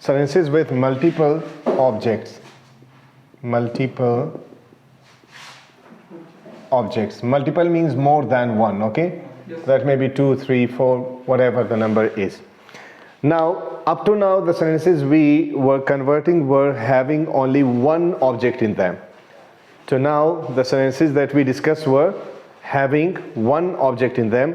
sentences with multiple objects. Multiple objects. Multiple means more than one, okay? Yes. That may be 2, 3, 4, whatever the number is. Now, up to now, the sentences we were converting were having only one object in them. So now, the sentences that we discussed were having one object in them.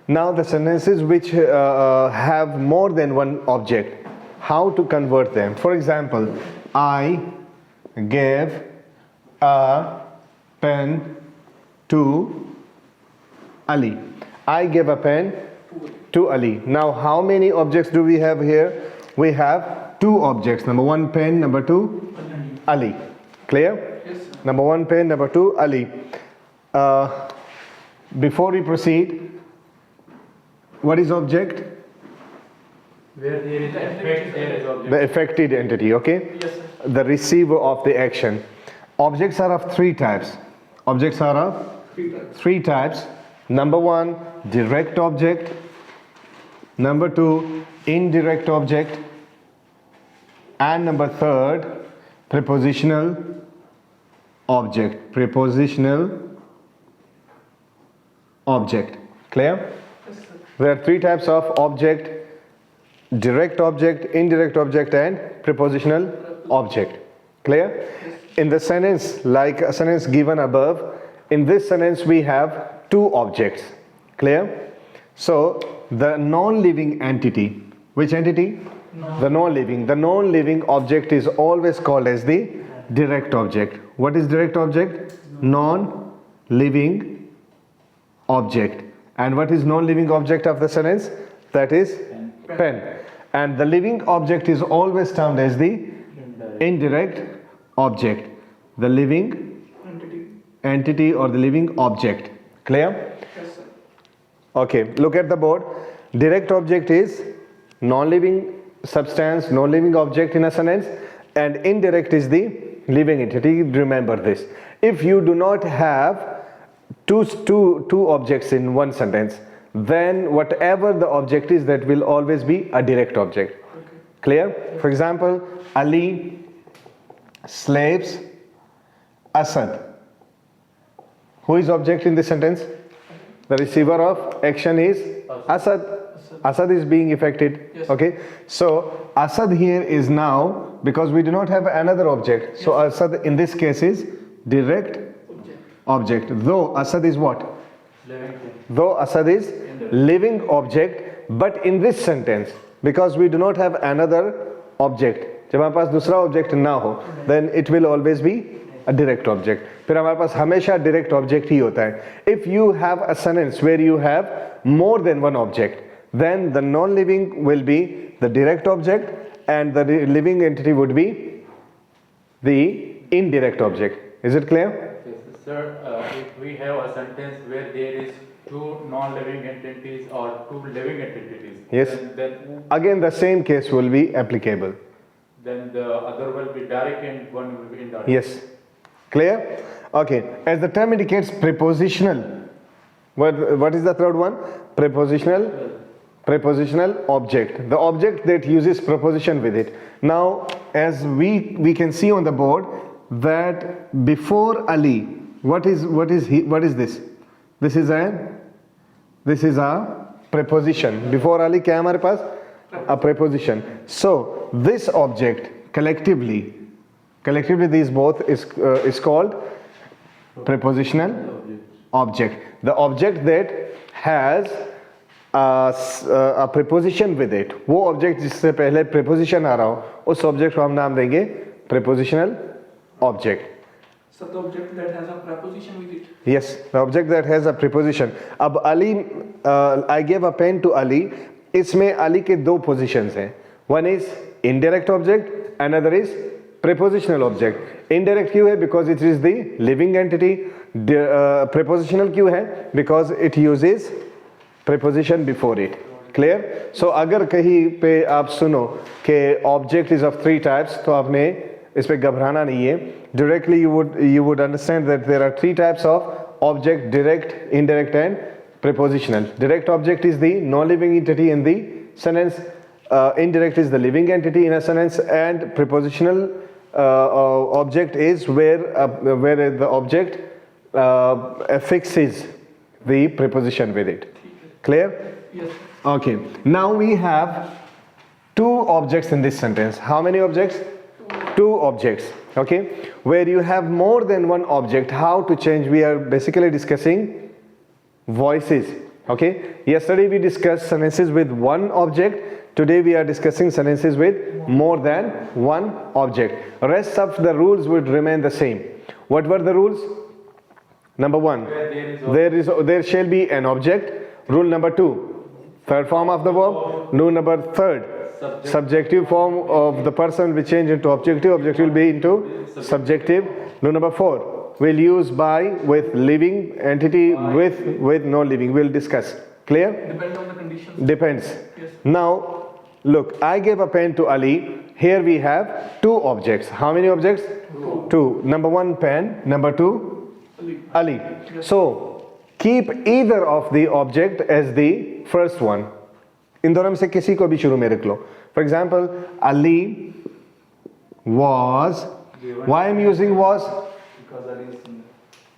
Now, the sentences which have more than one object, how to convert them? For example, I gave a pen to Ali. I gave a pen to Ali. Now, how many objects do we have here? We have two objects. Number one, pen. Number two, Ali. Clear? Yes, sir. Number one, pen. Number two, Ali. Before we proceed, what is object? Where there is effect, there is object. The affected entity, okay? Yes, sir. The receiver of the action. Objects are of three types. Objects are of three types. Number one, direct object. Number two, indirect object. And number third, prepositional object. Prepositional object. Clear? Yes, sir. There are three types of object: direct object, indirect object, and prepositional object. Clear? In the sentence, like a sentence given above, in this sentence we have two objects. Clear? So the non-living entity, which entity? The non-living. The non-living object is always called as the direct object. What is direct object? Non-living object. And what is non-living object of the sentence? That is pen. And the living object is always termed as the indirect object. The living entity or the living object. Clear? Yes, sir. Okay, look at the board. Direct object is non-living substance, non-living object in a sentence, and indirect is the living entity. Remember this. If you do not have two objects in one sentence, then whatever the object is, that will always be a direct object. Okay. Clear? For example, Ali slaves Asad. Who is object in this sentence? The receiver of action is Asad. Asad is being affected. Yes. Okay. So Asad here is now, because we do not have another object. So Asad in this case is direct object. Though Asad is what? Living. Though Asad is living object, but in this sentence, because we do not have another object, जब हमारे पास दूसरा object ना हो, then it will always be a direct object. फिर हमारे पास हमेशा direct object ही होता है. If you have a sentence where you have more than one object, then the non-living will be the direct object and the living entity would be the indirect object. Is it clear? Yes, sir, if we have a sentence where there is two non-living entities or two living entities, Yes. then Again, the same case will be applicable. the other will be direct and one will be indirect. Yes. Clear? Okay. As the term indicates, prepositional. What is the third one? Prepositional. Prepositional object. The object that uses preposition with it. Now, as we can see on the board that before Ali, what is this? This is a preposition. Before Ali, क्या है हमारे पास? A preposition. So this object collectively these both is called prepositional object. The object that has a preposition with it, वो object जिससे पहले preposition आ रहा हो, उस object को हम नाम देंगे prepositional object. So the object that has a preposition with it. Yes, the object that has a preposition. अब Ali, I gave a pen to Ali. इसमें Ali के दो positions हैं. One is indirect object, another is prepositional object. Indirect क्यों है? Because it is the living entity. Prepositional क्यों है? Because it uses preposition before it. Clear? So अगर कहीं पे आप सुनो कि object is of three types, तो आपने इस पे घबराना नहीं है. Directly you would understand that there are three types of object: direct, indirect, and prepositional. Direct object is the non-living entity in the sentence. indirect is the living entity in a sentence, and prepositional object is where the object affixes the preposition with it. Clear? Yes. Okay. Now we have two objects in this sentence. How many objects? Two objects. Okay. Where you have more than one object, how to change? We are basically discussing voices. Okay. Yesterday we discussed sentences with one object. Today we are discussing sentences with more than one object. Rest of the rules would remain the same. What were the rules? Number one, there shall be an object. Rule number two, third form of the verb. Rule number third, subjective form of the person will change into objective. Objective will be into subjective. Rule number four, we'll use by with living entity, with no living. We'll discuss. Clear? Depend on the conditions. Depends. Yes. Now, look, I gave a pen to Ali. Here we have two objects. How many objects? Two. Number one, pen. Number two, Ali. So, keep either of the object as the first one. इन दोनों में से किसी को भी शुरू में रख लो. For example, Ali was. Why I'm using was? Because Ali is in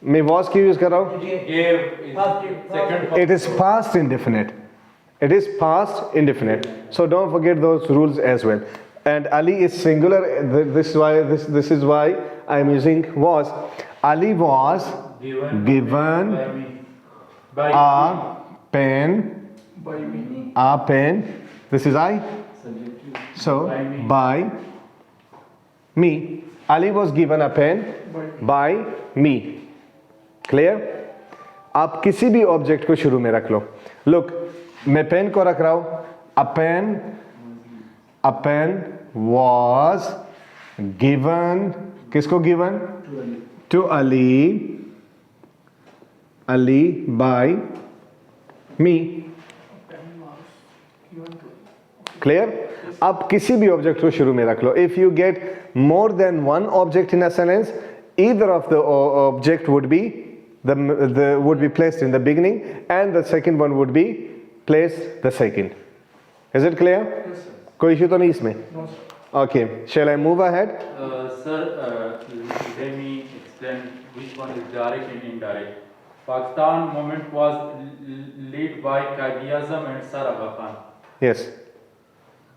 मैं was क्यों use कर रहा हूँ? gave is second. It is past indefinite. It is past indefinite. So don't forget those rules as well. And Ali is singular. This is why I am using was. Ali was given by a pen. By me. A pen. This is I. subjective. So By me. by me. Ali was given a pen by me. Clear? आप किसी भी object को शुरू में रख लो. Look, मैं pen को रख रहा हूं. A pen was given. किसको given? To Ali. Ali by me. Clear? आप किसी भी ऑब्जेक्ट को शुरू में रख लो. If you get more than one object in a sentence, either of the object would be placed in the beginning, and the second one would be placed the second. Is it clear? Yes, sir. कोई issue तो नहीं इसमें? No, sir. Okay. Shall I move ahead? Sir, let me explain which one is direct and indirect. Pakistan movement was led by Qaid-e-Azam and Sir Aga Khan. Yes.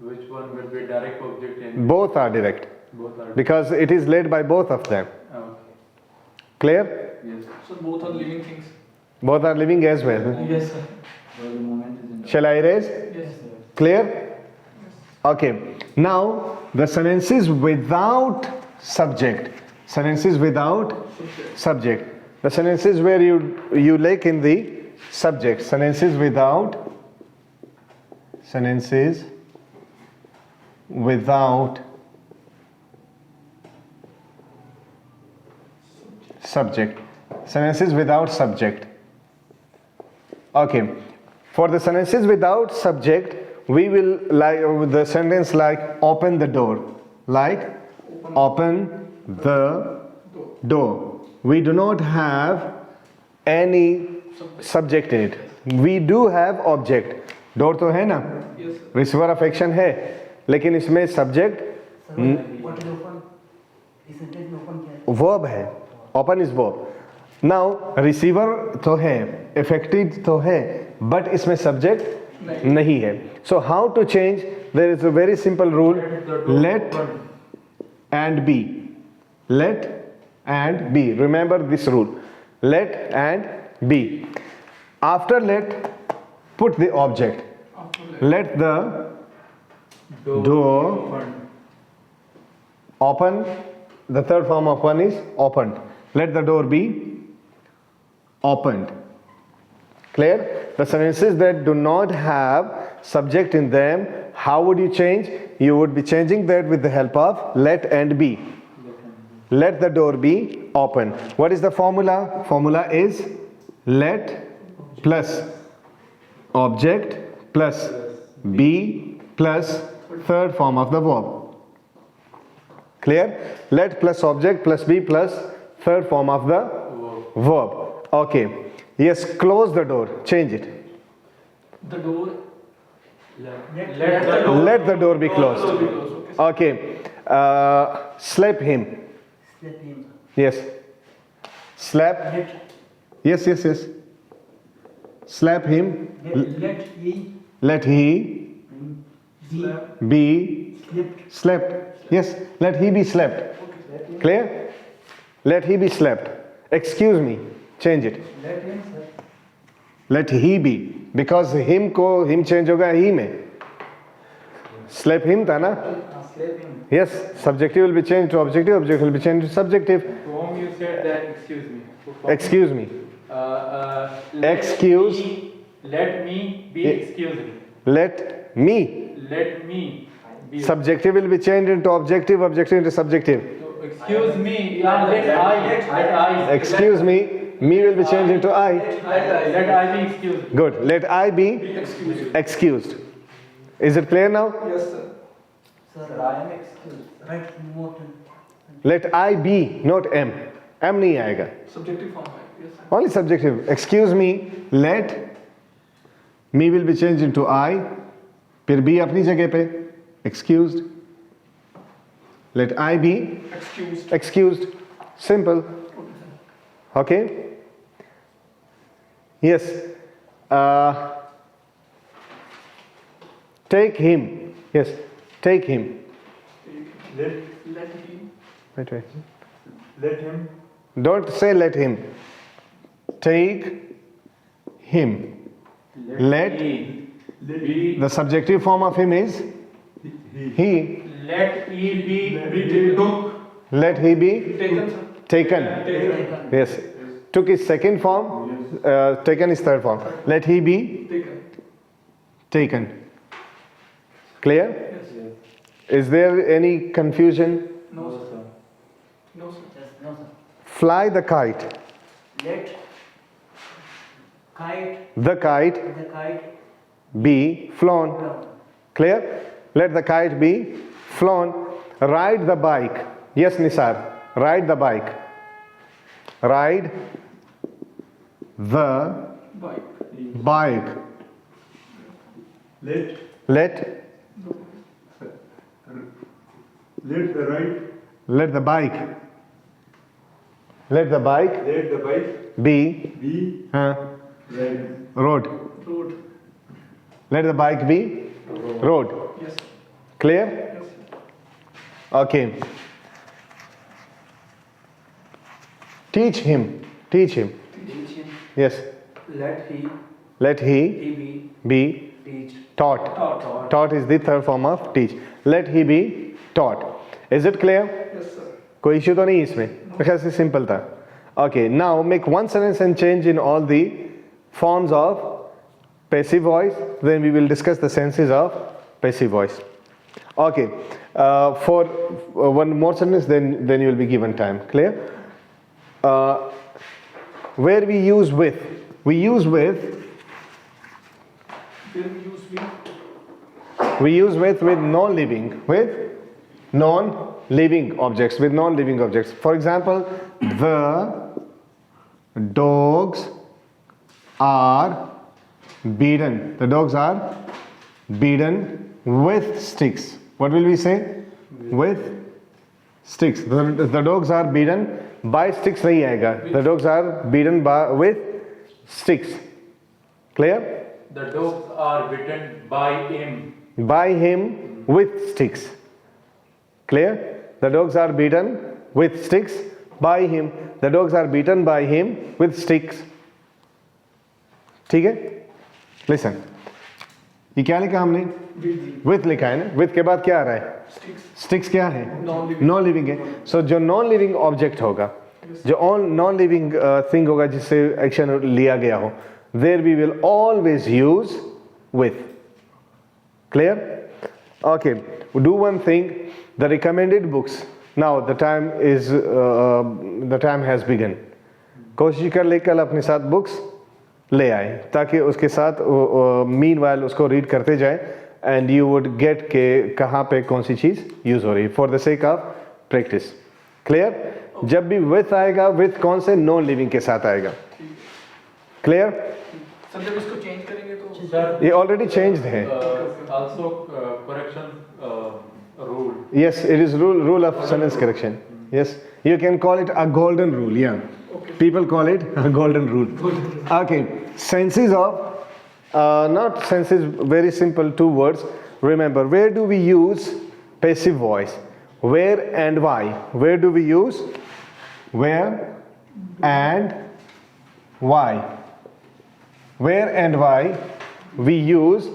Which one will be direct object and Both are direct both are because it is led by both of them. okay. Clear? Yes. So both are living things. Both are living as well. Yes, sir. Well, the moment is in Shall I erase? Yes, sir. Clear? Okay. Now the sentences without subject. Sentences without subject. The sentences where you lack in the subject. Sentences without subject. Sentences without subject. Okay. For the sentences without subject, we will like the sentence like open the door. Like open the door. We do not have any subject in it. We do have object. Door तो है ना? Yes, sir. Receiver of action है, लेकिन इसमें subject What is open? इस sentence में open क्या है? verb है. Open is verb. Now receiver तो है, affected तो है, but इसमें subject नहीं है. So how to change? There is a very simple rule. Let and be. Let and be. Remember this rule. Let and be. After let, put the object. Let the door open. The third form of one is opened. Let the door be opened. Clear? The sentences that do not have subject in them, how would you change? You would be changing that with the help of let and be. Let the door be open. What is the formula? Formula is let plus object plus be plus third form of the verb. Clear? Let plus object plus be plus third form of the verb. Okay. Yes, close the door. Change it. The door Let the door be closed. Okay. Slap him. Slap him. Yes. Slap. Let Yes. Slap him. let he Let he be be slapped. slapped. Yes. Let he be slapped. Clear? Let he be slapped. Excuse me. Change it. Let him slap. Let he be. Because him को him change होगा he में. Slap him था ना? Slap him. Yes. Subjective will be changed to objective. Objective will be changed to subjective. To whom you said that, excuse me. Excuse me. Excuse. Let me be Yeah. excused. Let me. Let me be. Subjective will be changed into objective. Objective into subjective. So, excuse me. Let I. Excuse me. Me will be changed into I. Let I be excused. Good. Let I be excused. Is it clear now? Yes, sir. Sir, I am excused. Right, more. Let I be, not M. M नहीं आएगा. Subjective form है. Yes, sir. Only subjective. Excuse me. Let me will be changed into I. फिर be अपनी जगह पे. Excused. Let I be Excused. excused. Simple. Okay. Yes. Take him. Yes. Take him. Let him. Wait. Let him. Don't say let him. Take him. Let. Be. The subjective form of him is he. Let he be. Took. Let he be Taken, sir. taken. Taken. Yes. Took is second form. Taken is third form. Let he be Taken. taken. Clear? Yes. Is there any confusion? No, sir. No, sir. Yes, no, sir. Fly the kite. Let The kite be flown. Clear? Let the kite be flown. Ride the bike. Yes, Nisar. Ride the bike. Ride the Bike. bike. Let the right. Let the bike. Let the bike Let the bike be be right. road. Road. Let the bike be road. Yes, sir. Clear? Yes, sir. Okay. Teach him. Teach him. teach him. Yes. Let he be taught. Taught is the third form of teach. Let he be taught. Is it clear? Yes, sir. कोई issue तो नहीं इसमें? कैसे simple था. Okay. Now make one sentence and change in all the forms of passive voice. Then we will discuss the senses of passive voice. Okay. For one more sentence, then you will be given time. Clear? Where we use with. We use with. Will use we. We use with non-living. With non-living objects. With non-living objects. For example, the dogs are beaten. The dogs are beaten with sticks. What will we say? With sticks. The dogs are beaten by sticks नहीं आएगा. The dogs are beaten with sticks. Clear? The dogs are bitten by him. By him with sticks. Clear? The dogs are beaten with sticks by him. The dogs are beaten by him with sticks. ठीक है? Listen. ये क्या लिखा हमने? With लिखा है ना? With के बाद क्या आ रहा है? Sticks क्या है? Non-living है. So जो non-living object होगा, जो non-living thing होगा जिससे action लिया गया हो, there we will always use with. Clear? Okay. Do one thing. The recommended books. Now the time has begun. कोशिश कर ले कल अपने साथ books ले आए ताकि उसके साथ meanwhile उसको read करते जाए and you would get के कहाँ पे कौन सी चीज़ use हो रही है for the sake of practice. Clear? जब भी with आएगा with कौन से non living के साथ आएगा. Clear? सर जब इसको चेंज करेंगे तो Sir, ये already changed है. also correction rule. Yes, it is rule of sentence correction. Yes, you can call it a golden rule. Yeah, people call it a golden rule. Okay, senses of not senses. Very simple, two words. Remember, where do we use passive voice? Where and why? Where do we use? Where and why? Where and why we use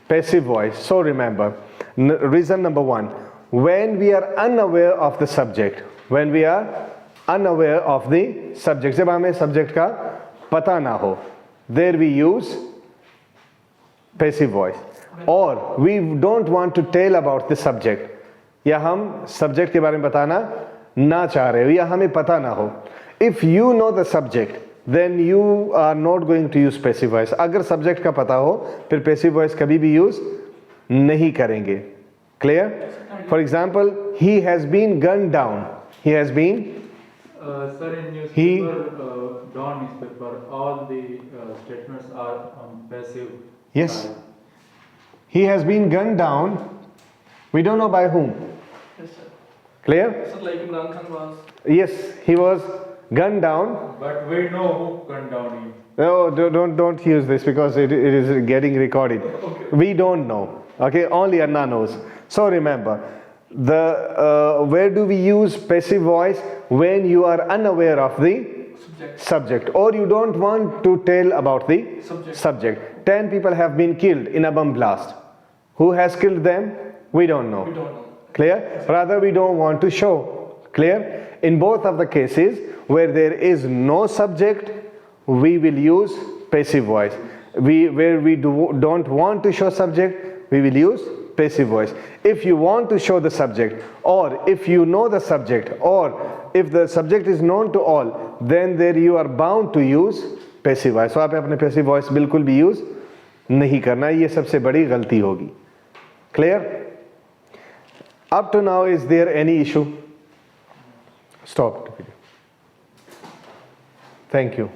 passive voice? So remember, reason number one, when we are unaware of the subject, when we are unaware of the subject, जब हमें subject का पता ना हो, there we use passive voice. Or we don't want to tell about the subject, या हम subject के बारे में बताना ना चाह रहे हो, या हमें पता ना हो. If you know the subject, then you are not going to use passive voice. अगर subject का पता हो, फिर passive voice कभी भी use नहीं करेंगे. Clear? For example, he has been gunned down. He has been. Sir, in newspaper, Dawn newspaper, all the statements are passive. Yes. He has been gunned down. We don't know by whom. Yes, sir. Clear? So like Imran Khan was. Yes, he was gunned down. But we know who gunned down him. No, don't use this because it is getting recorded. We don't know. Okay, only Allah knows. So remember, where do we use passive voice? When you are unaware of the subject, or you don't want to tell about the subject. 10 people have been killed in a bomb blast. Who has killed them? We don't know. We don't know. Clear? Rather, we don't want to show. Clear? In both of the cases where there is no subject, we will use passive voice. Where we don't want to show subject, we will use passive voice. If you want to show the subject, or if you know the subject, or if the subject is known to all, then there you are bound to use passive voice. So आप अपने passive voice बिल्कुल भी use नहीं करना, ये सबसे बड़ी गलती होगी. Clear? Up to now, is there any issue? Stop. Thank you.